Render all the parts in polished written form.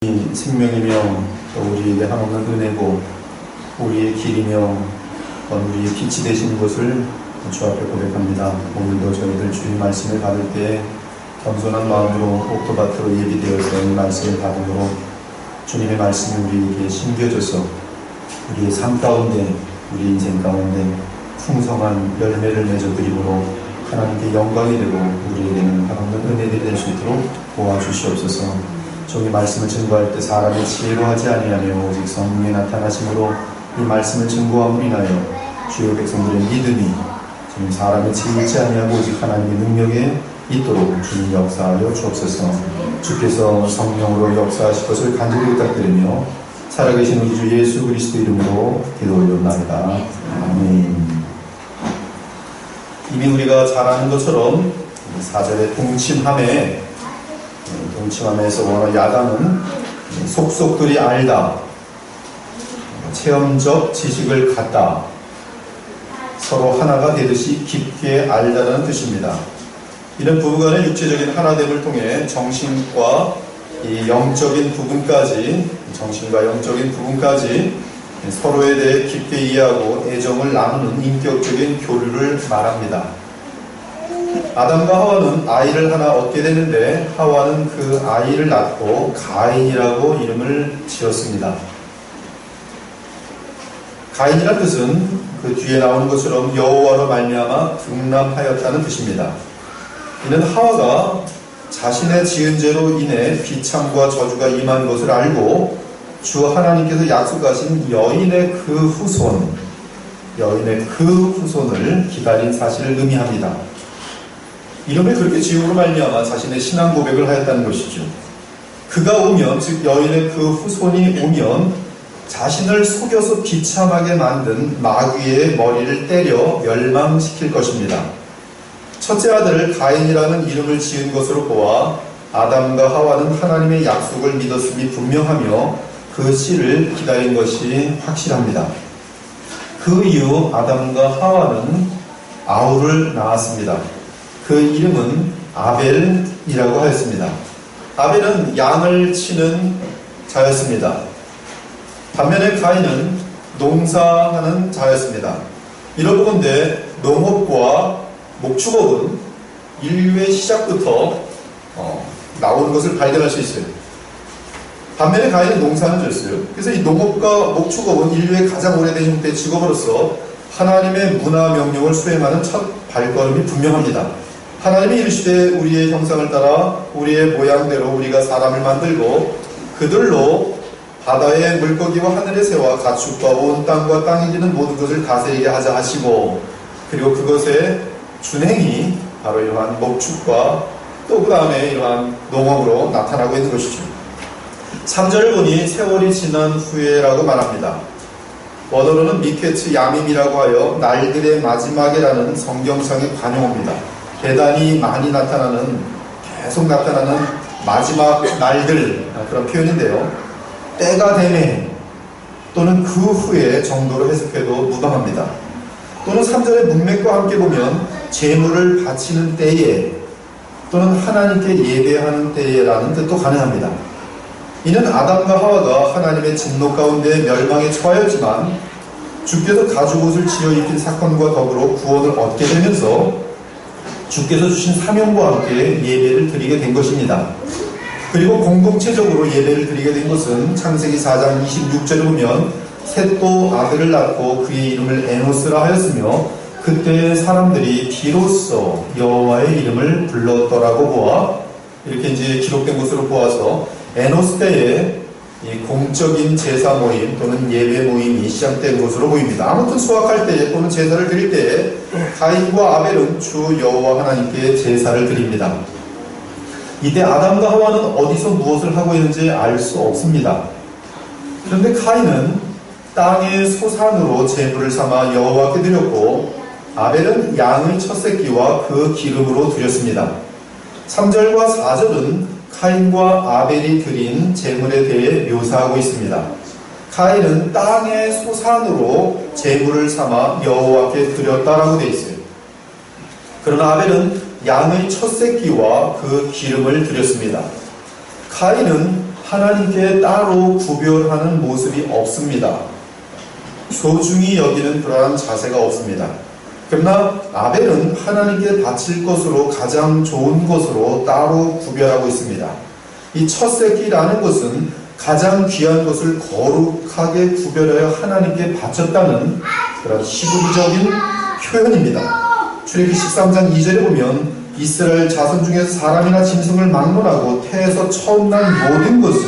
생명이며 또 우리에게 한없는 은혜고 우리의 길이며 우리의 빛이 되시는 것을 주 앞에 고백합니다. 오늘도 저희들 주의 말씀을 받을 때 겸손한 마음으로 옥토밭으로 예비되어서 이 말씀을 받음으로 주님의 말씀이 우리에게 심겨져서 우리의 삶 가운데 우리 인생 가운데 풍성한 열매를 맺어드림으로 하나님께 영광이 되고 우리에게는 한없는 은혜들이 될 수 있도록 도와주시옵소서. 종이 말씀을 증거할 때 사람의 지혜로 하지 아니하며 오직 성령의 나타나심으로 이 말씀을 증거함으로 인하여 주요 백성들의 믿음이 주님 사람의 지혜 있지 아니하고 오직 하나님의 능력에 있도록 주님 역사하여 주옵소서. 주께서 성령으로 역사하실 것을 간절히 부탁드리며 살아계신 우리 주 예수 그리스도 이름으로 기도 올려옵나이다. 아멘. 이미 우리가 잘 아는 것처럼 4절의 동침함에서 원어 야단은 속속들이 알다, 체험적 지식을 갖다, 서로 하나가 되듯이 깊게 알다라는 뜻입니다. 이런 부부간의 육체적인 하나됨을 통해 정신과 영적인 부분까지 서로에 대해 깊게 이해하고 애정을 나누는 인격적인 교류를 말합니다. 아담과 하와는 아이를 하나 얻게 되는데 하와는 그 아이를 낳고 가인이라고 이름을 지었습니다. 가인이란 뜻은 그 뒤에 나오는 것처럼 여호와로 말미암아 등남하였다는 뜻입니다. 이는 하와가 자신의 지은 죄로 인해 비참과 저주가 임한 것을 알고 주 하나님께서 약속하신 여인의 그 후손을 기다린 사실을 의미합니다. 이름을 그렇게 지음으로 말미암아 자신의 신앙 고백을 하였다는 것이죠. 그가 오면, 즉 여인의 그 후손이 오면 자신을 속여서 비참하게 만든 마귀의 머리를 때려 멸망시킬 것입니다. 첫째 아들을 가인이라는 이름을 지은 것으로 보아 아담과 하와는 하나님의 약속을 믿었음이 분명하며 그 씨를 기다린 것이 확실합니다. 그 이후 아담과 하와는 아우를 낳았습니다. 그 이름은 아벨이라고 하였습니다. 아벨은 양을 치는 자였습니다. 반면에 가인은 농사하는 자였습니다. 이러보건대 농업과 목축업은 인류의 시작부터 나오는 것을 발견할 수 있어요. 반면에 가인은 농사하는 자였어요. 그래서 이 농업과 목축업은 인류의 가장 오래된 형태의 직업으로서 하나님의 문화 명령을 수행하는 첫 발걸음이 분명합니다. 하나님이 이르시되 우리의 형상을 따라 우리의 모양대로 우리가 사람을 만들고 그들로 바다의 물고기와 하늘의 새와 가축과 온 땅과 땅에 있는 모든 것을 다스리게 하자 하시고, 그리고 그것의 준행이 바로 이러한 목축과 또 그 다음에 이러한 농업으로 나타나고 있는 것이죠. 3절을 보니 세월이 지난 후에라고 말합니다. 원어로는 미케츠 야밈이라고 하여 날들의 마지막이라는 성경상의 관용어입니다. 대단히 많이 계속 나타나는 마지막 날들, 그런 표현인데요. 때가 되매 또는 그 후에 정도로 해석해도 무방합니다. 또는 3절의 문맥과 함께 보면 제물을 바치는 때에 또는 하나님께 예배하는 때라는 뜻도 가능합니다. 이는 아담과 하와가 하나님의 진노 가운데 멸망에 처하였지만 주께서 가죽옷을 지어 입힌 사건과 더불어 구원을 얻게 되면서 주께서 주신 사명과 함께 예배를 드리게 된 것입니다. 그리고 공동체적으로 예배를 드리게 된 것은 창세기 4장 26절에 보면 셋도 아들을 낳고 그의 이름을 에노스라 하였으며 그때 사람들이 비로소 여호와의 이름을 불렀더라고 보아, 이렇게 이제 기록된 것으로 보아서 에노스 때에 이 공적인 제사 모임 또는 예배 모임이 시작된 것으로 보입니다. 아무튼 수확할 때에 또는 제사를 드릴 때에 가인과 아벨은 주 여호와 하나님께 제사를 드립니다. 이때 아담과 하와는 어디서 무엇을 하고 있는지 알 수 없습니다. 그런데 가인은 땅의 소산으로 제물을 삼아 여호와께 드렸고 아벨은 양의 첫 새끼와 그 기름으로 드렸습니다. 3절과 4절은 가인과 아벨이 드린 제물에 대해 묘사하고 있습니다. 가인은 땅의 소산으로 제물을 삼아 여호와께 드렸다라고 되어 있어요. 그러나 아벨은 양의 첫 새끼와 그 기름을 드렸습니다. 가인은 하나님께 따로 구별하는 모습이 없습니다. 소중히 여기는 그러한 자세가 없습니다. 그러나 아벨은 하나님께 바칠 것으로 가장 좋은 것으로 따로 구별하고 있습니다. 이 첫 새끼라는 것은 가장 귀한 것을 거룩하게 구별하여 하나님께 바쳤다는 그런 시부리적인 표현입니다. 출애굽기 13장 2절에 보면 이스라엘 자손 중에서 사람이나 짐승을 막론하고 태에서 처음 난 모든 것은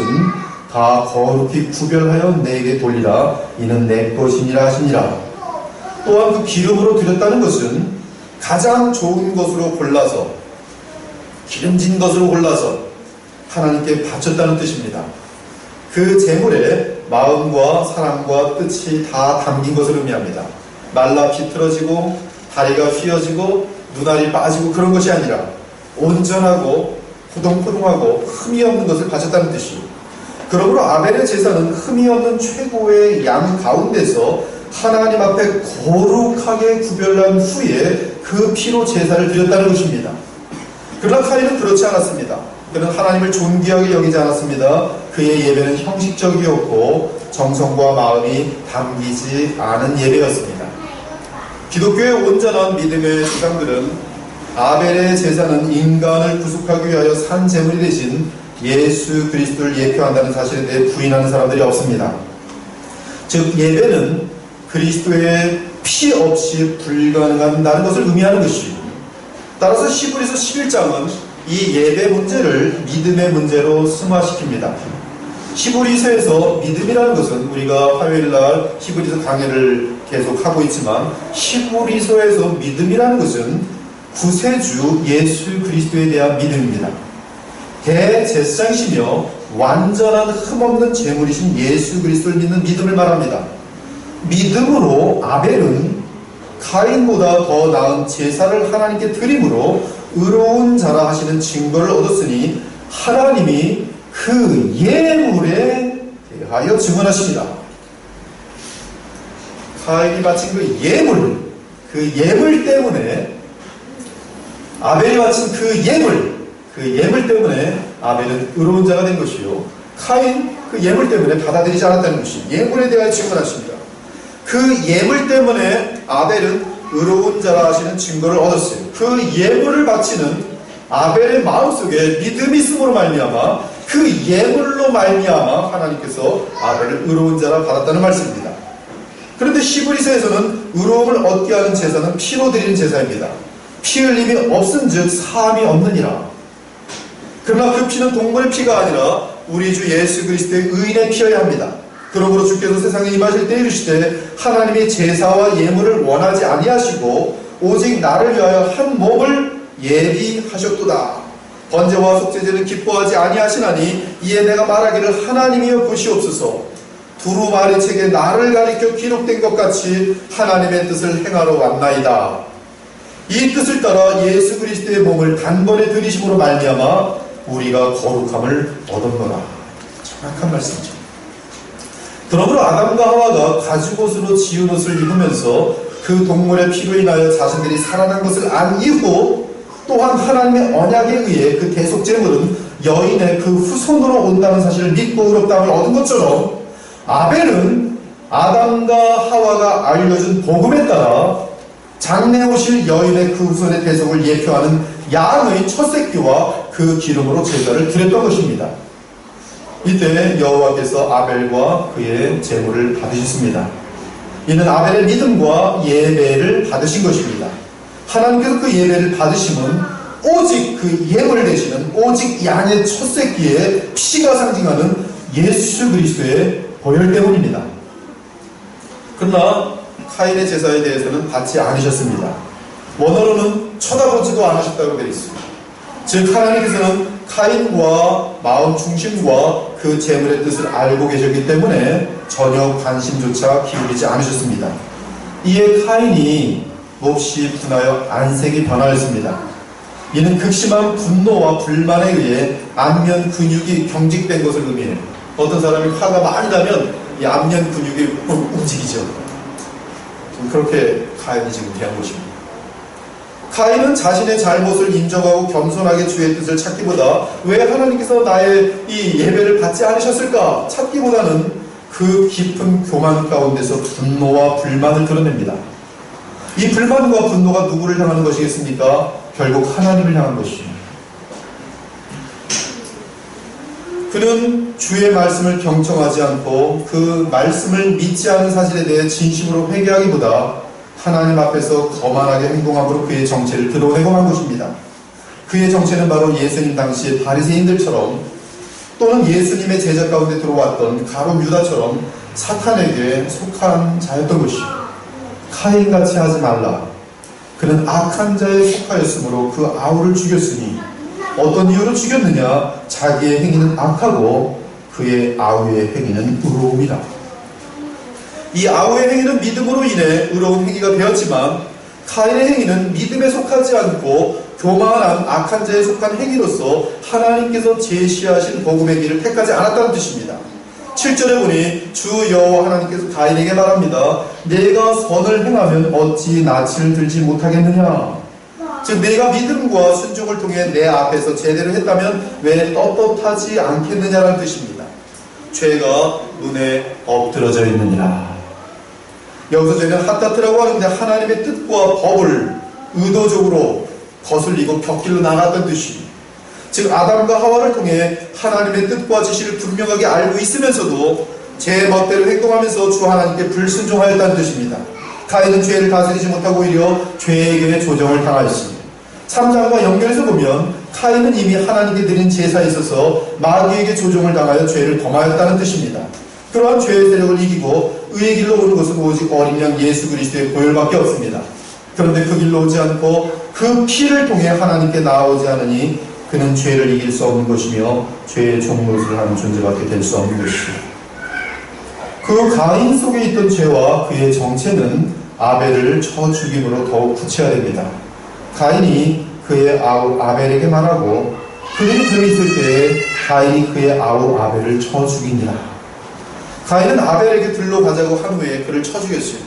다 거룩히 구별하여 내게 돌리라. 이는 내 것이니라 하시니라. 또한 그 기름으로 드렸다는 것은 가장 좋은 것으로 골라서 기름진 것으로 골라서 하나님께 바쳤다는 뜻입니다. 그 제물에 마음과 사랑과 뜻이 다 담긴 것을 의미합니다. 말라 비틀어지고 다리가 휘어지고 눈알이 빠지고 그런 것이 아니라 온전하고 포동포동하고 흠이 없는 것을 바쳤다는 뜻이요. 그러므로 아벨의 제사는 흠이 없는 최고의 양 가운데서 하나님 앞에 거룩하게 구별한 후에 그 피로 제사를 드렸다는 것입니다. 그러나 카인은 그렇지 않았습니다. 그는 하나님을 존귀하게 여기지 않았습니다. 그의 예배는 형식적이었고 정성과 마음이 담기지 않은 예배였습니다. 기독교의 온전한 믿음의 주장들은 아벨의 제사는 인간을 구속하기 위하여 산 제물이 대신 예수 그리스도를 예표한다는 사실에 대해 부인하는 사람들이 없습니다. 즉 예배는 그리스도의 피 없이 불가능하다는 것을 의미하는 것이죠. 따라서 히브리서 11장은 이 예배 문제를 믿음의 문제로 승화시킵니다. 히브리서에서 믿음이라는 것은 우리가 화요일날 히브리서 강해를 계속 하고 있지만 히브리서에서 믿음이라는 것은 구세주 예수 그리스도에 대한 믿음입니다. 대제사장이시며 완전한 흠없는 제물이신 예수 그리스도를 믿는 믿음을 말합니다. 믿음으로 아벨은 카인보다 더 나은 제사를 하나님께 드림으로 의로운 자라 하시는 증거를 얻었으니 하나님이 그 예물에 대하여 증언하십니다. 카인이 바친 그 예물 때문에 아벨이 바친 그 예물 때문에 아벨은 의로운 자가 된 것이요. 카인 그 예물 때문에 받아들이지 않았다는 것이 예물에 대하여 증언하십니다. 그 예물 때문에 아벨은 의로운 자라 하시는 증거를 얻었어요. 그 예물을 바치는 아벨의 마음속에 믿음이 있음으로 말미암아 그 예물로 말미암아 하나님께서 아벨을 의로운 자라 받았다는 말씀입니다. 그런데 히브리서에서는 의로움을 얻게 하는 제사는 피로 드리는 제사입니다. 피 흘림이 없은즉 사함이 없느니라. 그러나 그 피는 동물의 피가 아니라 우리 주 예수 그리스도의 의인의 피여야 합니다. 그러므로 주께서 세상에 임하실 때 이르시되 하나님이 제사와 예물을 원하지 아니하시고 오직 나를 위하여 한 몸을 예비하셨도다. 번제와 속죄제는 기뻐하지 아니하시나니 이에 내가 말하기를 하나님이여 보시옵소서. 두루마리 책에 나를 가리켜 기록된 것 같이 하나님의 뜻을 행하러 왔나이다. 이 뜻을 따라 예수 그리스도의 몸을 단번에 들이심으로 말미암아 우리가 거룩함을 얻었노라. 정확한 말씀이죠. 그러므로 아담과 하와가 가죽옷으로 지은 옷을 입으면서 그 동물의 피로 인하여 자신들이 살아난 것을 안 이후 또한 하나님의 언약에 의해 그 대속제물은 여인의 그 후손으로 온다는 사실을 믿고 의롭다함을 얻은 것처럼 아벨은 아담과 하와가 알려준 복음에 따라 장래 오실 여인의 그 후손의 대속을 예표하는 양의 첫 새끼와 그 기름으로 제사를 드렸던 것입니다. 이때 여호와께서 아벨과 그의 제물을 받으셨습니다. 이는 아벨의 믿음과 예배를 받으신 것입니다. 하나님께서 그 예배를 받으심은 오직 그 예물 되시는 오직 양의 첫 새끼의 피가 상징하는 예수 그리스도의 보혈 때문입니다. 그러나 카인의 제사에 대해서는 받지 않으셨습니다. 원어로는 쳐다보지도 않으셨다고 되어 있습니다. 즉 하나님께서는 카인과 마음 중심과 그 제물의 뜻을 알고 계셨기 때문에 전혀 관심조차 기울이지 않으셨습니다. 이에 카인이 몹시 분하여 안색이 변하였습니다. 이는 극심한 분노와 불만에 의해 안면 근육이 경직된 것을 의미해요. 어떤 사람이 화가 많이 나면 이 안면 근육이 움직이죠. 그렇게 카인이 지금 대한 것입니다. 가인은 자신의 잘못을 인정하고 겸손하게 주의 뜻을 찾기보다 왜 하나님께서 나의 이 예배를 받지 않으셨을까 찾기보다는 그 깊은 교만 가운데서 분노와 불만을 드러냅니다. 이 불만과 분노가 누구를 향하는 것이겠습니까? 결국 하나님을 향한 것이죠. 그는 주의 말씀을 경청하지 않고 그 말씀을 믿지 않은 사실에 대해 진심으로 회개하기보다 하나님 앞에서 거만하게 행동함으로 그의 정체를 드러내고 만 것입니다. 그의 정체는 바로 예수님 당시의 바리새인들처럼 또는 예수님의 제자 가운데 들어왔던 가룟 유다처럼 사탄에게 속한 자였던 것이죠. 카인같이 하지 말라. 그는 악한 자에 속하였으므로 그 아우를 죽였으니 어떤 이유로 죽였느냐? 자기의 행위는 악하고 그의 아우의 행위는 의로움이라. 이 아우의 행위는 믿음으로 인해 의로운 행위가 되었지만 카인의 행위는 믿음에 속하지 않고 교만한 악한 자에 속한 행위로서 하나님께서 제시하신 복음의 길을 택하지 않았다는 뜻입니다. 7절에 보니 주 여호와 하나님께서 가인에게 말합니다. 내가 선을 행하면 어찌 낯을 들지 못하겠느냐. 즉 내가 믿음과 순종을 통해 내 앞에서 제대로 했다면 왜 떳떳하지 않겠느냐라는 뜻입니다. 죄가 눈에 엎드러져 있느니라. 여기서 저희는 핫다트라고 하는데 하나님의 뜻과 법을 의도적으로 거슬리고 곁길로 나갔던 뜻이에요. 즉 아담과 하와를 통해 하나님의 뜻과 지시를 분명하게 알고 있으면서도 제 멋대로 행동하면서 주 하나님께 불순종하였다는 뜻입니다. 가인은 죄를 다스리지 못하고 오히려 죄에게 조정을 당하였습니다. 3장과 연결해서 보면 카인은 이미 하나님께 드린 제사에 있어서 마귀에게 조종을 당하여 죄를 범하였다는 뜻입니다. 그러한 죄의 세력을 이기고 의의 길로 오는 것은 오직 어린 양 예수 그리스도의 보혈밖에 없습니다. 그런데 그 길로 오지 않고 그 피를 통해 하나님께 나아오지 않으니 그는 죄를 이길 수 없는 것이며 죄의 종노릇을 하는 존재밖에 될 수 없는 것이죠. 그 가인 속에 있던 죄와 그의 정체는 아벨을 쳐 죽임으로 더욱 구체화됩니다. 가인이 그의 아우 아벨에게 말하고 그들이 들어있을 때에 가인이 그의 아우 아벨을 쳐 죽이니라. 가인은 아벨에게 들로 가자고 한 후에 그를 쳐 죽였어요.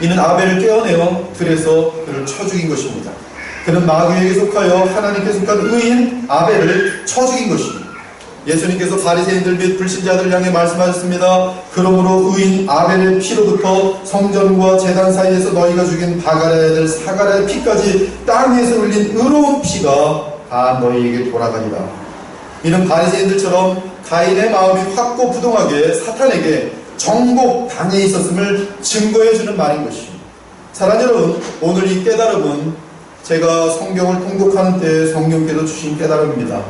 이는 아벨을 깨어내어 들에서 그를 쳐 죽인 것입니다. 그는 마귀에게 속하여 하나님께 속한 의인 아벨을 쳐 죽인 것입니다. 예수님께서 바리새인들 및 불신자들 향해 말씀하셨습니다. 그러므로 의인 아벨의 피로부터 성전과 제단 사이에서 너희가 죽인 바가랴의 아들 사가랴의 피까지 땅 위에서 흘린 의로운 피가 다 너희에게 돌아가리라. 이는 바리새인들처럼 가인의 마음이 확고부동하게 사탄에게 정복당해 있었음을 증거해주는 말인 것입니다. 사랑하는 여러분, 오늘 이 깨달음은 제가 성경을 통독하는 때 성령께서 주신 깨달음입니다.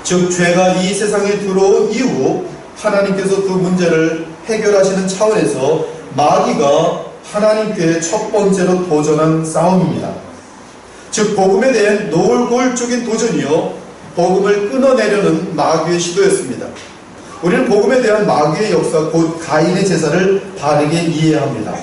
즉 죄가 이 세상에 들어온 이후 하나님께서 그 문제를 해결하시는 차원에서 마귀가 하나님께 첫 번째로 도전한 싸움입니다. 즉 복음에 대한 노골적인 도전이요 복음을 끊어내려는 마귀의 시도였습니다. 우리는 복음에 대한 마귀의 역사 곧 가인의 제사를 바르게 이해해야 합니다.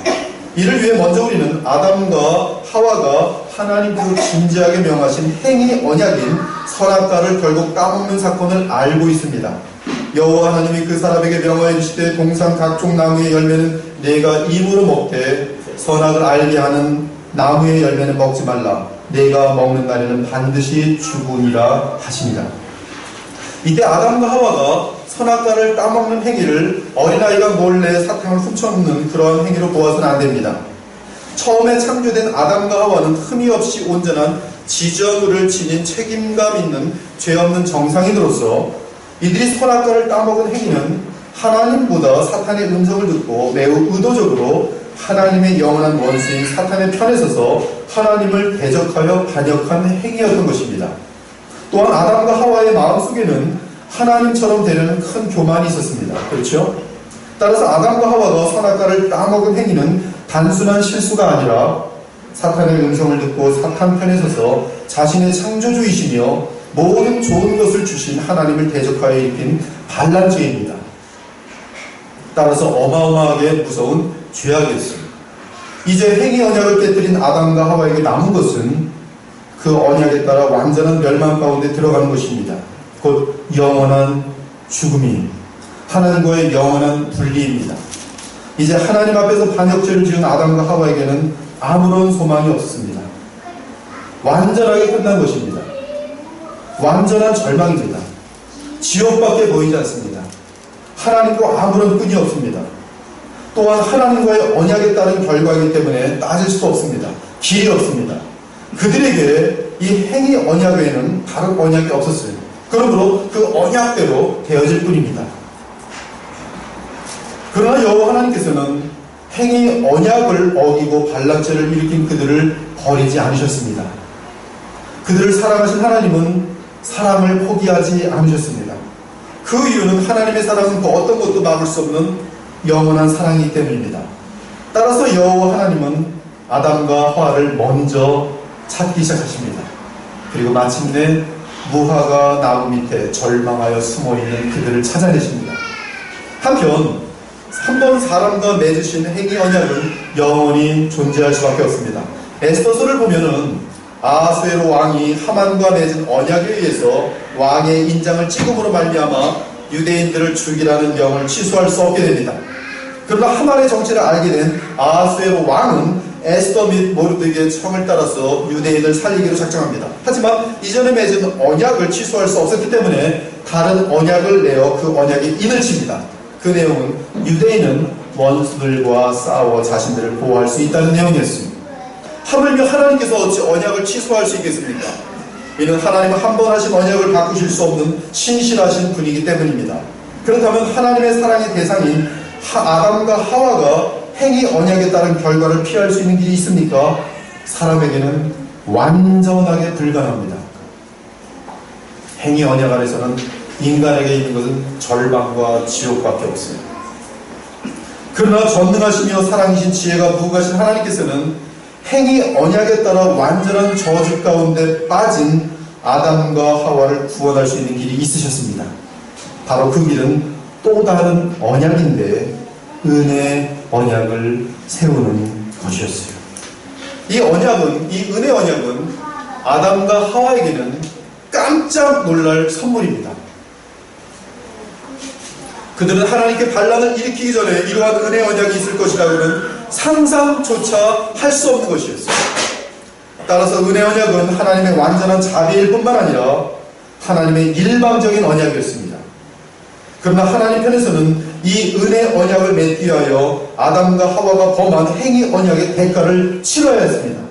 이를 위해 먼저 우리는 아담과 하와가 하나님께서 진지하게 명하신 행위 언약인 선악과를 결국 까먹는 사건을 알고 있습니다. 여호와 하나님이 그 사람에게 명하여 주시되 동산 각종 나무의 열매는 내가 입으로 먹되 선악을 알게 하는 나무의 열매는 먹지 말라. 내가 먹는 날에는 반드시 죽으리라 하십니다. 이때 아담과 하와가 선악과를 따먹는 행위를 어린아이가 몰래 사탕을 훔쳐먹는 그런 행위로 보아서는 안 됩니다. 처음에 창조된 아담과 하와는 흠이 없이 온전한 지정의를 지닌 책임감 있는 죄 없는 정상인으로서 이들이 선악과를 따먹은 행위는 하나님보다 사탄의 음성을 듣고 매우 의도적으로 하나님의 영원한 원수인 사탄의 편에 서서 하나님을 대적하여 반역한 행위였던 것입니다. 또한 아담과 하와의 마음속에는 하나님처럼 되려는 큰 교만이 있었습니다. 그렇죠? 따라서 아담과 하와가 선악과를 따먹은 행위는 단순한 실수가 아니라 사탄의 음성을 듣고 사탄 편에 서서 자신의 창조주이시며 모든 좋은 것을 주신 하나님을 대적하여 입힌 반란죄입니다. 따라서 어마어마하게 무서운 죄악이었습니다. 이제 행위 언약을 깨뜨린 아담과 하와에게 남은 것은 그 언약에 따라 완전한 멸망 가운데 들어가는 것입니다. 곧 영원한 죽음이 하나님과의 영원한 분리입니다. 이제 하나님 앞에서 반역죄를 지은 아담과 하와에게는 아무런 소망이 없습니다. 완전하게 끝난 것입니다. 완전한 절망입니다. 지옥밖에 보이지 않습니다. 하나님과 아무런 끈이 없습니다. 또한 하나님과의 언약에 따른 결과이기 때문에 따질 수 없습니다. 길이 없습니다. 그들에게 이 행위 언약 외에는 다른 언약이 없었어요. 그러므로 그 언약대로 되어질 뿐입니다. 그러나 여호와 하나님께서는 행위 언약을 어기고 반란죄를 일으킨 그들을 버리지 않으셨습니다. 그들을 사랑하신 하나님은 사랑을 포기하지 않으셨습니다. 그 이유는 하나님의 사랑은 그 어떤 것도 막을 수 없는 영원한 사랑이기 때문입니다. 따라서 여호와 하나님은 아담과 하와를 먼저 찾기 시작하십니다. 그리고 마침내 무화과 나무 밑에 절망하여 숨어있는 그들을 찾아내십니다. 한편 한 번 사람과 맺으신 행위 언약은 영원히 존재할 수밖에 없습니다. 에스더서를 보면은 아하수에로 왕이 하만과 맺은 언약에 의해서 왕의 인장을 찍음으로 말미암아 유대인들을 죽이라는 명을 취소할 수 없게 됩니다. 그러나 하만의 정체를 알게 된 아하수에로 왕은 에스더 및 모르드게의 청을 따라서 유대인을 살리기로 작정합니다. 하지만 이전에 맺은 언약을 취소할 수 없었기 때문에 다른 언약을 내어 그 언약에 인을 칩니다. 그 내용은 유대인은 원수들과 싸워 자신들을 보호할 수 있다는 내용이었습니다. 하물며 하나님께서 어찌 언약을 취소할 수 있겠습니까? 이는 하나님은 한 번 하신 언약을 바꾸실 수 없는 신실하신 분이기 때문입니다. 그렇다면 하나님의 사랑의 대상인 아담과 하와가 행위 언약에 따른 결과를 피할 수 있는 길이 있습니까? 사람에게는 완전하게 불가능합니다. 행위 언약 안에서는 인간에게 있는 것은 절망과 지옥밖에 없어요. 그러나 전능하시며 사랑이신 지혜가 무궁하신 하나님께서는 행위 언약에 따라 완전한 저주 가운데 빠진 아담과 하와를 구원할 수 있는 길이 있으셨습니다. 바로 그 길은 또 다른 언약인데 은혜 언약을 세우는 것이었어요. 이 은혜 언약은 아담과 하와에게는 깜짝 놀랄 선물입니다. 그들은 하나님께 반란을 일으키기 전에 이러한 은혜 언약이 있을 것이라고는 상상조차 할 수 없는 것이었어요. 따라서 은혜 언약은 하나님의 완전한 자비일 뿐만 아니라 하나님의 일방적인 언약이었습니다. 그러나 하나님 편에서는 이 은혜 언약을 맺기 위하여 아담과 하와가 범한 행위 언약의 대가를 치러야 했습니다.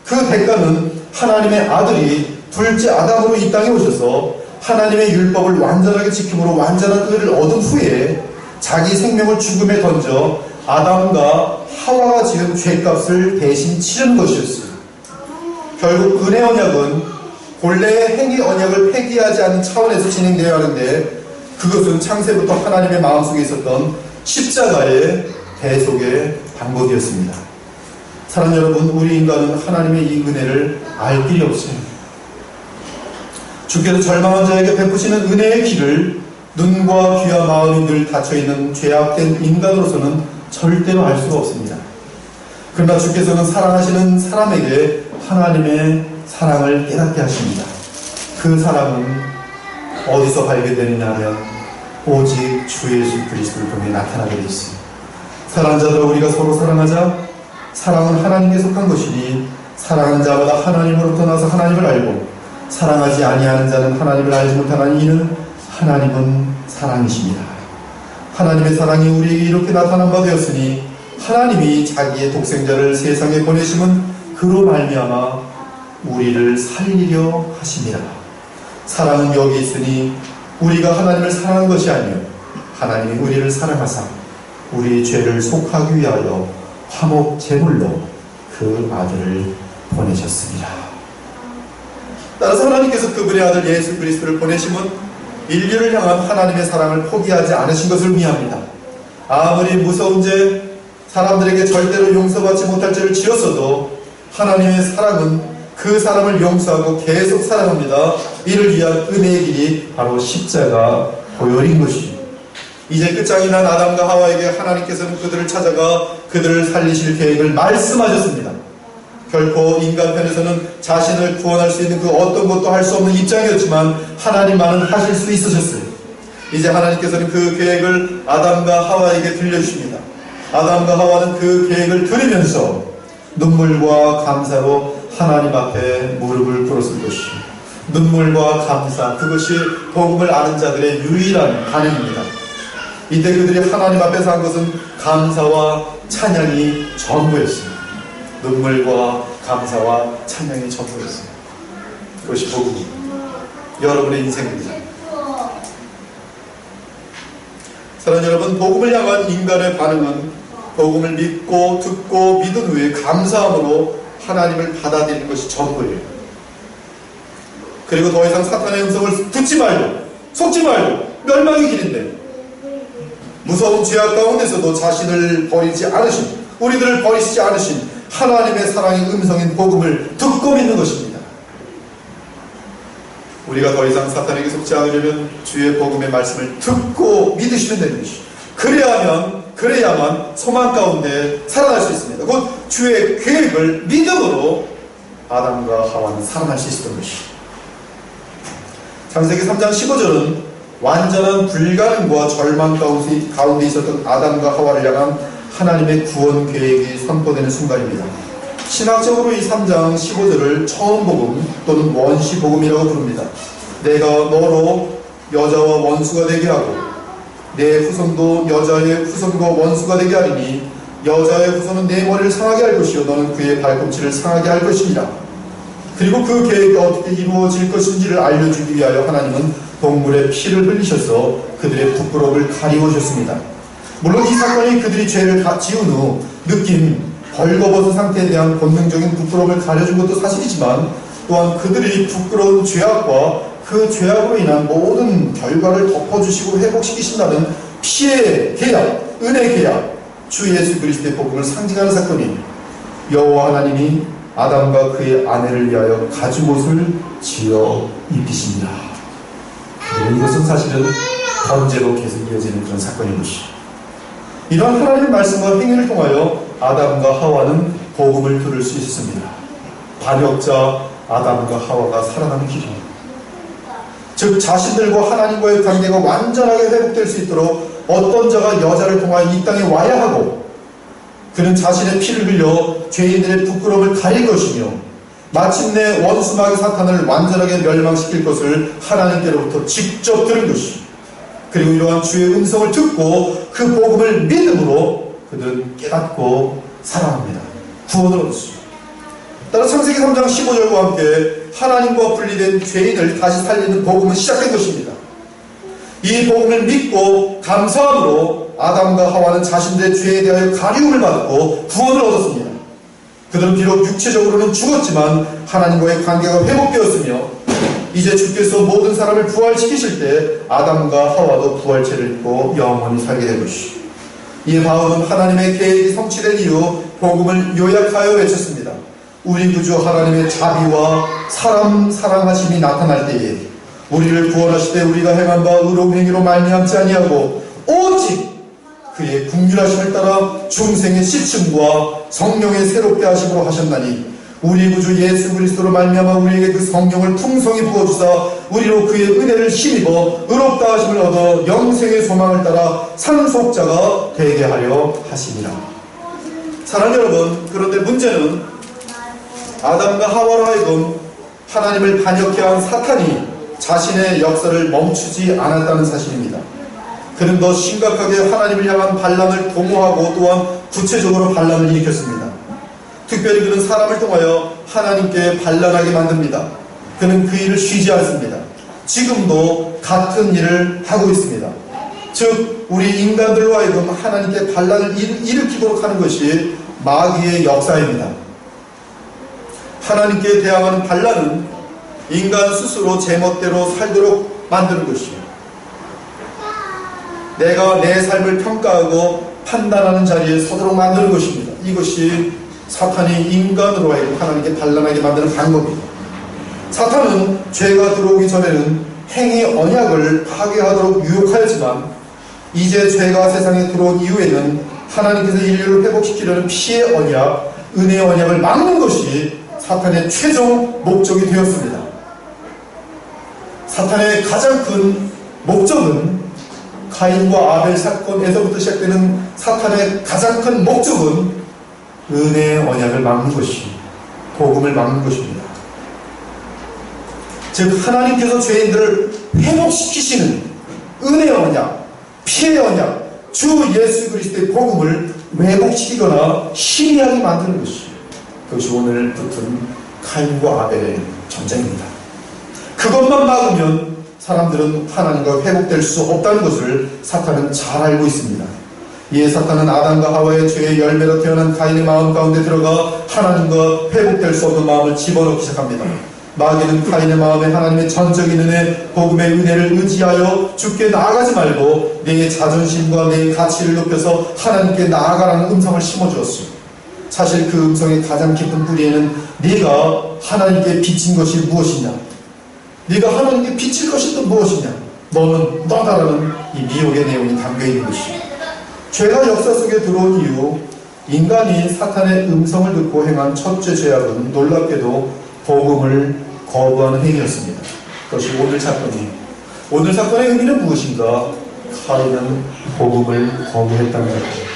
그 대가는 하나님의 아들이 둘째 아담으로 이 땅에 오셔서 하나님의 율법을 완전하게 지킴으로 완전한 의를 얻은 후에 자기 생명을 죽음에 던져 아담과 하와가 지은 죄값을 대신 치르는 것이었어요. 결국 은혜 언약은 본래의 행위 언약을 폐기하지 않는 차원에서 진행되어야 하는데 그것은 창세부터 하나님의 마음속에 있었던 십자가의 대속의 방법이었습니다. 사랑하는 여러분, 우리 인간은 하나님의 이 은혜를 알 길이 없어요. 주께서 절망한 자에게 베푸시는 은혜의 길을 눈과 귀와 마음이 늘 닫혀있는 죄악된 인간으로서는 절대로 알 수가 없습니다. 그러나 주께서는 사랑하시는 사람에게 하나님의 사랑을 깨닫게 하십니다. 그 사랑은 어디서 발견되느냐 하면 오직 주 예수 그리스도를 통해 나타나게 되어 있습니다. 사랑하는 자들아, 우리가 서로 사랑하자. 사랑은 하나님께 속한 것이니 사랑하는 자마다 하나님으로부터 나서 하나님을 알고 사랑하지 아니하는 자는 하나님을 알지 못하나니 이는 하나님은 사랑이십니다. 하나님의 사랑이 우리에게 이렇게 나타난 바 되었으니 하나님이 자기의 독생자를 세상에 보내심은 그로 말미암아 우리를 살리려 하심이라. 사랑은 여기 있으니 우리가 하나님을 사랑한 것이 아니요 하나님이 우리를 사랑하사 우리 죄를 속하기 위하여 화목 제물로 그 아들을 보내셨습니다. 따라서 하나님께서 그분의 아들 예수 그리스도를 보내심은 인류를 향한 하나님의 사랑을 포기하지 않으신 것을 의미합니다. 아무리 무서운 죄, 사람들에게 절대로 용서받지 못할 죄를 지었어도 하나님의 사랑은 그 사람을 용서하고 계속 사랑합니다. 이를 위한 은혜의 길이 바로 십자가 보혈인 것이죠. 이제 끝장이 난 아담과 하와에게 하나님께서는 그들을 찾아가 그들을 살리실 계획을 말씀하셨습니다. 결코 인간 편에서는 자신을 구원할 수 있는 그 어떤 것도 할 수 없는 입장이었지만 하나님만은 하실 수 있으셨어요. 이제 하나님께서는 그 계획을 아담과 하와에게 들려주십니다. 아담과 하와는 그 계획을 들으면서 눈물과 감사로 하나님 앞에 무릎을 꿇었을 것이요. 눈물과 감사, 그것이 복음을 아는 자들의 유일한 반응입니다. 이때 그들이 하나님 앞에서 한 것은 감사와 찬양이 전부였습니다. 눈물과 감사와 찬양이 전부였습니다. 그것이 복음입니다. 여러분의 인생입니다. 사랑하는 여러분, 복음을 향한 인간의 반응은 복음을 믿고 듣고 믿은 후에 감사함으로 하나님을 받아들이는 것이 전부예요. 그리고 더 이상 사탄의 음성을 듣지 말고 속지 말고 멸망의 길인데 무서운 죄악 가운데서도 자신을 버리지 않으신, 우리들을 버리시지 않으신 하나님의 사랑의 음성인 복음을 듣고 믿는 것입니다. 우리가 더 이상 사탄에게 속지 않으려면 주의 복음의 말씀을 듣고 믿으시면 되는 것이죠. 그래야만 소망 가운데 살아날 수 있습니다. 곧 주의 계획을 믿음으로 아담과 하와는 살아날 수 있었던 것이죠. 창세기 3장 15절은 완전한 불가능과 절망 가운데 있었던 아담과 하와를 향한 하나님의 구원 계획이 선포되는 순간입니다. 신학적으로 이 3장 15절을 처음 복음 또는 원시 복음이라고 부릅니다. 내가 너로 여자와 원수가 되게 하고 내 후손도 여자의 후손과 원수가 되게 하리니 여자의 후손은 내 머리를 상하게 할 것이요 너는 그의 발꿈치를 상하게 할 것이니라. 그리고 그 계획이 어떻게 이루어질 것인지를 알려주기 위하여 하나님은 동물의 피를 흘리셔서 그들의 부끄러움을 가리우셨습니다. 물론 이 사건이 그들이 죄를 다 지은 후 느낀 벌거벗은 상태에 대한 본능적인 부끄러움을 가려준 것도 사실이지만 또한 그들이 부끄러운 죄악과 그 죄악으로 인한 모든 결과를 덮어주시고 회복시키신다는 피의 계약, 은혜 계약, 주 예수 그리스도의 복음을 상징하는 사건이 여호와 하나님이 아담과 그의 아내를 위하여 가죽옷을 지어 입히십니다. 이것은 사실은 번제로 계속 이어지는 그런 사건인 것이죠. 이러한 하나님의 말씀과 행위를 통하여 아담과 하와는 복음을 들을 수 있습니다. 반역자 아담과 하와가 살아나는 길입니다. 즉 자신들과 하나님과의 관계가 완전하게 회복될 수 있도록 어떤 자가 여자를 통하여 이 땅에 와야 하고 그는 자신의 피를 흘려 죄인들의 부끄러움을 가릴 것이며 마침내 원수 마귀 사탄을 완전하게 멸망시킬 것을 하나님께로부터 직접 들은 것이죠. 그리고 이러한 주의 음성을 듣고 그 복음을 믿음으로 그들은 깨닫고 살아납니다. 구원을 얻었습니다. 따라 창세기 3장 15절과 함께 하나님과 분리된 죄인을 다시 살리는 복음은 시작된 것입니다. 이 복음을 믿고 감사함으로 아담과 하와는 자신들의 죄에 대하여 가리움을 받고 구원을 얻었습니다. 그들은 비록 육체적으로는 죽었지만 하나님과의 관계가 회복되었으며 이제 주께서 모든 사람을 부활시키실 때 아담과 하와도 부활체를 입고 영원히 살게 될 것이죠. 이에 바울은 하나님의 계획이 성취된 이후 복음을 요약하여 외쳤습니다. 우리 구주 하나님의 자비와 사람 사랑하심이 나타날 때에 우리를 구원하시되 우리가 행한 바 의로운 행위로 말미암지 아니하고 오직 그의 긍휼하심을 따라 중생의 씻음과 성령의 새롭게 하심으로 하셨나니 우리 구주 예수 그리스도로 말미암아 우리에게 그 성령을 풍성히 부어주사 우리로 그의 은혜를 힘입어 의롭다 하심을 얻어 영생의 소망을 따라 상속자가 되게 하려 하시니라. 사랑하는 여러분, 그런데 문제는 아담과 하와로 하여금 하나님을 반역해 한 사탄이 자신의 역사를 멈추지 않았다는 사실입니다. 그는 더 심각하게 하나님을 향한 반란을 도모하고 또한 구체적으로 반란을 일으켰습니다. 특별히 그는 사람을 통하여 하나님께 반란하게 만듭니다. 그는 그 일을 쉬지 않습니다. 지금도 같은 일을 하고 있습니다. 즉 우리 인간들로 하여금 하나님께 반란을 일으키도록 하는 것이 마귀의 역사입니다. 하나님께 대항하는 반란은 인간 스스로 제멋대로 살도록 만드는 것이에요. 내가 내 삶을 평가하고 판단하는 자리에 서도록 만드는 것입니다. 이것이 사탄이 인간으로 하여금 하나님께 반란하게 만드는 방법입니다. 사탄은 죄가 들어오기 전에는 행위 언약을 파괴하도록 유혹하였지만 이제 죄가 세상에 들어온 이후에는 하나님께서 인류를 회복시키려는 피의 언약, 은혜의 언약을 막는 것이 사탄의 최종 목적이 되었습니다. 사탄의 가장 큰 목적은 가인과 아벨 사건에서부터 시작되는 사탄의 가장 큰 목적은 은혜의 언약을 막는 것이 복음을 막는 것입니다. 즉 하나님께서 죄인들을 회복시키시는 은혜의 언약, 피해의 언약, 주 예수 그리스도의 복음을 왜곡시키거나 희미하게 만드는 것이 그것이 오늘 붙은 카인과 아벨의 전쟁입니다. 그것만 막으면 사람들은 하나님과 회복될 수 없다는 것을 사탄은 잘 알고 있습니다. 이에 사탄은 아담과 하와의 죄의 열매로 태어난 가인의 마음 가운데 들어가 하나님과 회복될 수 없는 마음을 집어넣기 시작합니다. 마귀는 가인의 마음에 하나님의 전적인 은혜, 복음의 은혜를 의지하여 주께 나아가지 말고 내 자존심과 내 가치를 높여서 하나님께 나아가라는 음성을 심어주었어요. 사실 그 음성의 가장 깊은 뿌리에는 네가 하나님께 비친 것이 무엇이냐, 네가 하나님께 비칠 것이 또 무엇이냐, 너는 너다라는 이 미혹의 내용이 담겨있는 것이에요. 죄가 역사 속에 들어온 이후 인간이 사탄의 음성을 듣고 행한 첫째 죄악은 놀랍게도 복음을 거부하는 행위였습니다. 그것이 오늘 사건이에요. 오늘 사건의 의미는 무엇인가? 카인은 복음을 거부했다는 것입니다.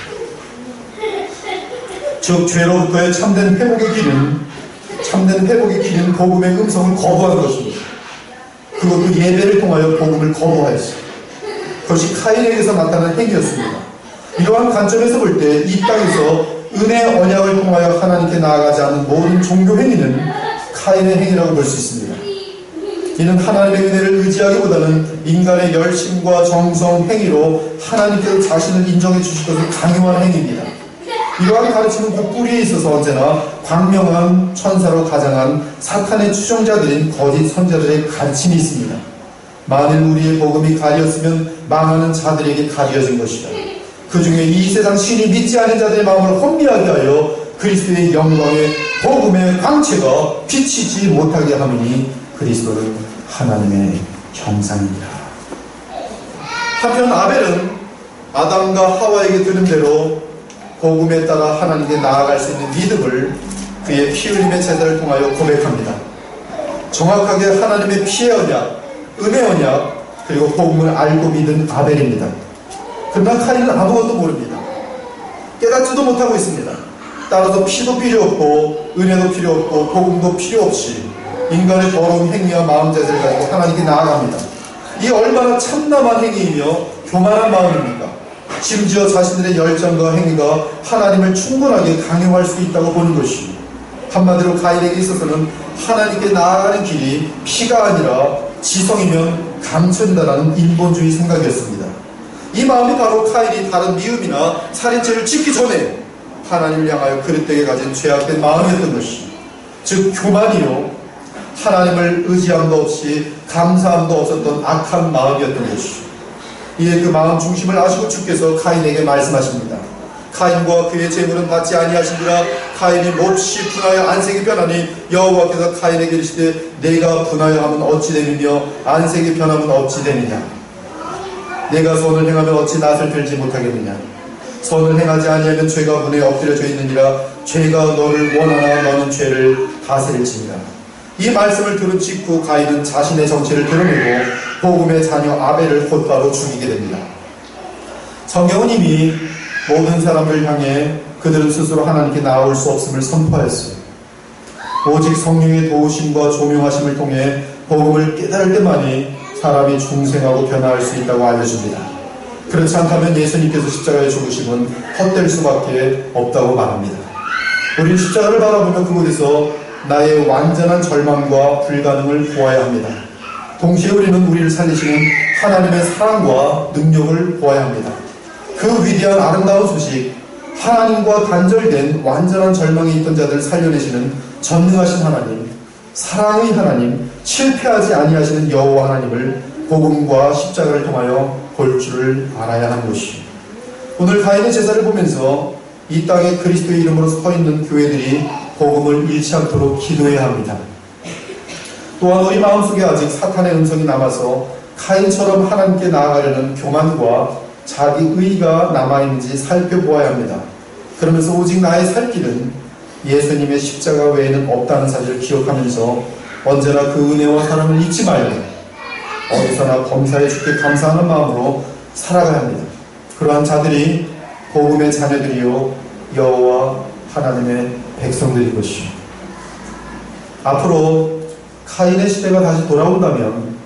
즉 죄로부터의 참된 회복의 길은 복음의 음성을 거부하는 것입니다. 그것도 예배를 통하여 복음을 거부하였어요. 그것이 카인에게서 나타난 행위였습니다. 이러한 관점에서 볼 때 이 땅에서 은혜의 언약을 통하여 하나님께 나아가지 않는 모든 종교 행위는 카인의 행위라고 볼 수 있습니다. 이는 하나님의 은혜를 의지하기보다는 인간의 열심과 정성, 행위로 하나님께서 자신을 인정해 주실 것을 강요하는 행위입니다. 이러한 가르침은 그 뿌리에 있어서 언제나 광명한 천사로 가장한 사탄의 추종자들인 거짓 선자들의 가르침이 있습니다. 만일 우리의 복음이 가리었으면 망하는 자들에게 가려진 것이다. 그 중에 이 세상 신이 믿지 않은 자들의 마음을 혼미하게 하여 그리스도의 영광의 복음의 광채가 비치지 못하게 하느니 그리스도는 하나님의 형상입니다. 한편 아벨은 아담과 하와에게 들은 대로 복음에 따라 하나님께 나아갈 수 있는 믿음을 그의 피 흘림의 제사를 통하여 고백합니다. 정확하게 하나님의 피의 언약, 은혜 언약, 그리고 복음을 알고 믿은 아벨입니다. 그러나 카인은 아무것도 모릅니다. 깨닫지도 못하고 있습니다. 따라서 피도 필요 없고 은혜도 필요 없고 복음도 필요 없이 인간의 더러운 행위와 마음 자세를 가지고 하나님께 나아갑니다. 이 얼마나 참담한 행위이며 교만한 마음입니까? 심지어 자신들의 열정과 행위가 하나님을 충분하게 강요할 수 있다고 보는 것이, 한마디로 가인에게 있어서는 하나님께 나아가는 길이 피가 아니라 지성이면 감춘다라는 인본주의 생각이었습니다. 이 마음이 바로 카인이 다른 미움이나 살인죄를 짓기 전에 하나님을 향하여 그릇되게 가진 죄악된 마음이었던 것이, 즉 교만이요 하나님을 의지함도 없이 감사함도 없었던 악한 마음이었던 것이. 이에 그 마음 중심을 아시고 주께서 카인에게 말씀하십니다. 카인과 그의 재물은 받지 아니하신지라 카인이 몹시 분하여 안색이 변하니 여호와께서 카인에게 이르시되 내가 분하여 하면 어찌 되느냐 안색이 변하면 어찌 되느냐. 내가 선을 행하면 어찌 낯을 들지 못하겠느냐. 선을 행하지 아니하면 죄가 문에 엎드려져 있느니라. 죄가 너를 원하나 너는 죄를 다스릴지니라. 이 말씀을 들은 직후 가인은 자신의 정체를 드러내고 복음의 자녀 아벨을 곧바로 죽이게 됩니다. 성경은 이미 모든 사람을 향해 그들은 스스로 하나님께 나아올 수 없음을 선포하였어요. 오직 성령의 도우심과 조명하심을 통해 복음을 깨달을 때만이 사람이 중생하고 변화할 수 있다고 알려줍니다. 그렇지 않다면 예수님께서 십자가에 죽으심은 헛될 수밖에 없다고 말합니다. 우리는 십자가를 바라보며 그곳에서 나의 완전한 절망과 불가능을 보아야 합니다. 동시에 우리는 우리를 살리시는 하나님의 사랑과 능력을 보아야 합니다. 그 위대한 아름다운 소식, 하나님과 단절된 완전한 절망에 있던 자들을 살려내시는 전능하신 하나님, 사랑의 하나님, 실패하지 아니하시는 여호와 하나님을 복음과 십자가를 통하여 볼 줄을 알아야 하는 것이, 오늘 가인의 제사를 보면서 이 땅에 그리스도의 이름으로 서 있는 교회들이 복음을 잃지 않도록 기도해야 합니다. 또한 우리 마음속에 아직 사탄의 음성이 남아서 카인처럼 하나님께 나아가려는 교만과 자기 의의가 남아있는지 살펴보아야 합니다. 그러면서 오직 나의 살 길은 예수님의 십자가 외에는 없다는 사실을 기억하면서 언제나 그 은혜와 사랑을 잊지 말고 어디서나 범사에 주께 감사하는 마음으로 살아가야 합니다. 그러한 자들이 복음의 자녀들이요 여호와 하나님의 백성들인 것이죠. 앞으로 카인의 시대가 다시 돌아온다면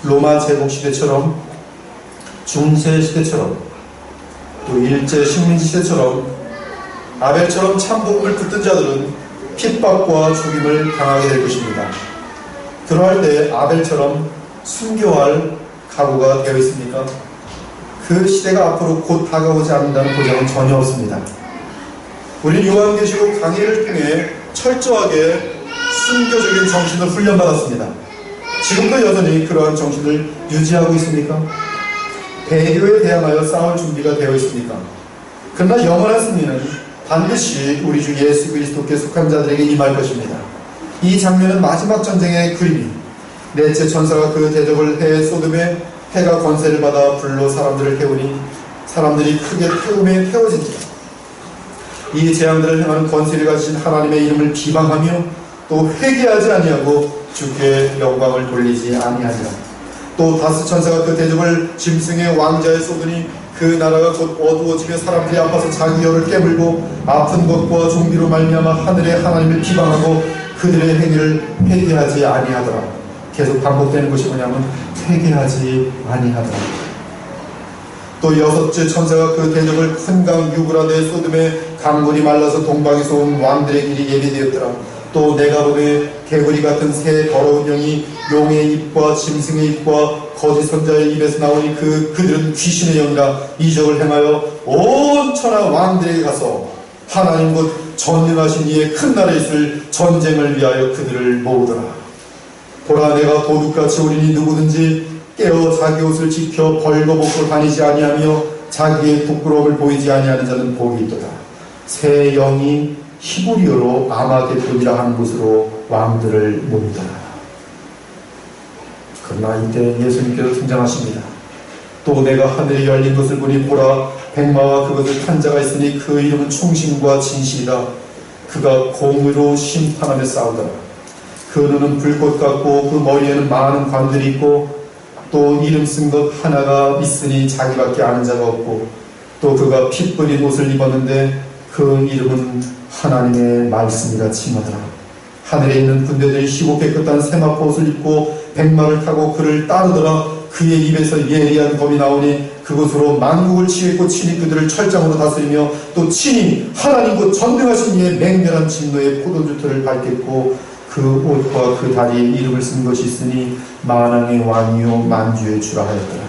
로마 제국 시대처럼, 중세 시대처럼, 또 일제 식민지 시대처럼 아벨처럼 참복음을 붙든 자들은 핍박과 죽임을 당하게 될 것입니다. 그러할 때 아벨처럼 순교할 각오가 되어 있습니까? 그 시대가 앞으로 곧 다가오지 않는다는 보장은 전혀 없습니다. 우리 요한계시록 강의를 통해 철저하게 순교적인 정신을 훈련받았습니다. 지금도 여전히 그러한 정신을 유지하고 있습니까? 배교에 대항하여 싸울 준비가 되어 있습니까? 그러나 영원한 승리는 반드시 우리 주 예수 그리스도께 속한 자들에게 임할 것입니다. 이 장면은 마지막 전쟁의 그림이, 넷째 천사가 그 대적을 해 소돔에 해가 권세를 받아 불로 사람들을 태우니 사람들이 크게 태움에 태워집니다. 이 재앙들을 행하는 권세를 가지신 하나님의 이름을 비방하며 또 회개하지 아니하고 주께 영광을 돌리지 아니하리라. 또 다스 천사가 그 대적을 짐승의 왕자에 쏟으니 그 나라가 곧 어두워지며 사람들이 아파서 자기 혀를 깨물고 아픈 것과 종비로 말미암아 하늘의 하나님을 비방하고 그들의 행위를 회개하지 아니하더라. 계속 반복되는 것이 뭐냐면 회개하지 아니하더라. 또 여섯째 천사가 그 대적을 큰 강 유브라데 소돔에 강물이 말라서 동방에서 온 왕들의 길이 예비되었더라. 또 내가 보되 개구리 같은 새 더러운 영이 용의 입과 짐승의 입과 거짓 선자의 입에서 나오니 그들은 귀신의 영이라 이적을 행하여 온 천하 왕들에게 가서 하나님 곧 전능하신 이의 큰 나라에 있을 전쟁을 위하여 그들을 모으더라. 보라, 내가 도둑같이 오리니 누구든지 깨어 자기 옷을 지켜 벌거벗고 다니지 아니하며 자기의 부끄러움을 보이지 아니하는 자는 복이 있도다. 새 영이 히브리어로 아마겟돈이라 하는 곳으로 왕들을 모으더라. 그러나 이때 예수님께서 등장하십니다. 또 내가 하늘이 열린 것을 보니 보라, 백마와 그것을 탄 자가 있으니 그 이름은 충신과 진실이다. 그가 공의로 심판하며 싸우더라. 그 눈은 불꽃 같고 그 머리에는 많은 관들이 있고 또 이름 쓴 것 하나가 있으니 자기밖에 아는 자가 없고 또 그가 피 뿌린 옷을 입었는데 그 이름은 하나님의 말씀이라 칭하더라. 하늘에 있는 군대들이 희고 깨끗한 세마포 옷을 입고 백마를 타고 그를 따르더라. 그의 입에서 예리한 검이 나오니 그곳으로 만국을 치겠고 친히 그들을 철장으로 다스리며 또 친히 하나님 곧 전능하신 이의 맹렬한 진노의 포도주터를 밟겠고 그 옷과 그 다리에 이름을 쓴 것이 있으니 만왕의 왕이요 만주의 주라 하였더라.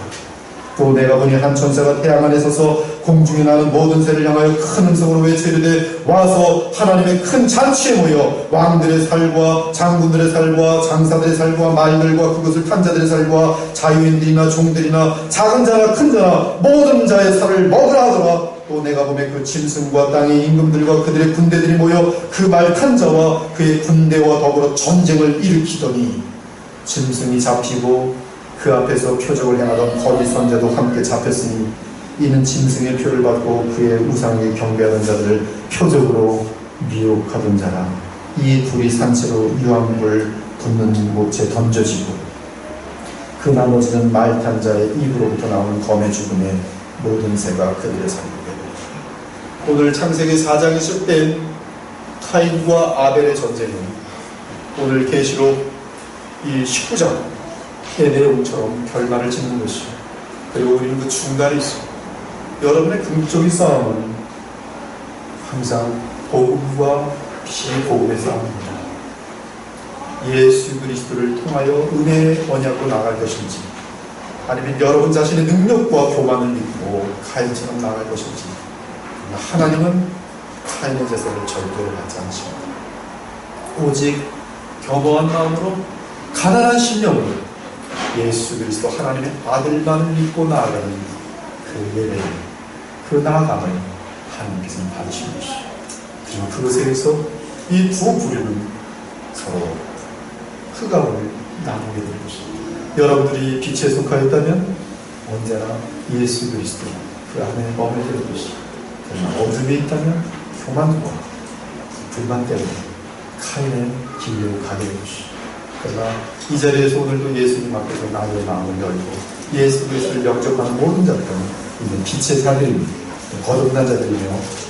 또 내가 보니 한 천사가 태양 안에 서서 공중에 나는 모든 새를 향하여 큰 음성으로 외치르되 와서 하나님의 큰 잔치에 모여 왕들의 살과 장군들의 살과 장사들의 살과 말들과 그것을 탄 자들의 살과 자유인들이나 종들이나 작은 자나 큰 자나 모든 자의 살을 먹으라 하더라. 또 내가 보매 그 짐승과 땅의 임금들과 그들의 군대들이 모여 그 말 탄 자와 그의 군대와 더불어 전쟁을 일으키더니 짐승이 잡히고 그 앞에서 표적을 행하던 거짓 선자도 함께 잡혔으니 이는 짐승의 표를 받고 그의 우상에 경배하던 자들을 표적으로 미혹하던 자라. 이 둘이 산채로 유황불 붙는 못에 던져지고 그 나머지는 말 탄 자의 입으로부터 나오는 검의 죽음에 모든 새가 그들의 살고 오늘 창세기 4장에 시작된 카인과 아벨의 전쟁은 오늘 계시록 이 19장 의 내용처럼 결말을 짓는 것이죠. 그리고 우리는 그 중간에 있습니다. 여러분의 궁극적인 싸움은 항상 복음과 비복음의 싸움입니다. 예수 그리스도를 통하여 은혜의 언약으로 나갈 것인지 아니면 여러분 자신의 능력과 교만을 믿고 카인처럼 나갈 것인지 하나님은 카인의 제사를 절대로 받지 않으십니다. 오직 겸허한 마음으로 가난한 심령으로 예수 그리스도 하나님의 아들만을 믿고 나아가는 그 예배, 그 나아감을 하나님께서는 받으시는 것이죠. 그리고 그것에 의해서 이 두 부류는 서로 흑암을 나누게 되는 것입니다. 여러분들이 빛에 속하였다면 언제나 예수 그리스도 그 안에 머물게 될 것이죠. 그러나 어둠에 있다면 교만과 불만 때문에 카인의 길로 가게 될 것이죠. 그러나 이 자리에서 오늘도 예수님 앞에서 나의 마음을 열고 예수 그리스도를 영접하는 모든 자들은 이는 빛의 자들입니다. 거듭난 자들이며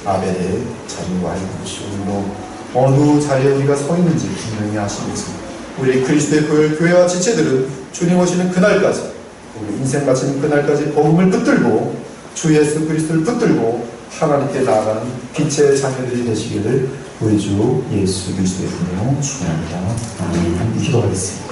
아벨의 자리와 이것이 오늘도 어느 자리에 우리가 서 있는지 분명히 아시면서 우리 그리스도의 교회와 지체들은 주님 오시는 그날까지, 우리 인생 마치는 그날까지 복음을 붙들고 주 예수 그리스도를 붙들고 하나님께 나아가는 빛의 자녀들이 되시기를 우리 주 예수 그리스도의 이름으로 축원합니다. 아멘. 기도하겠습니다.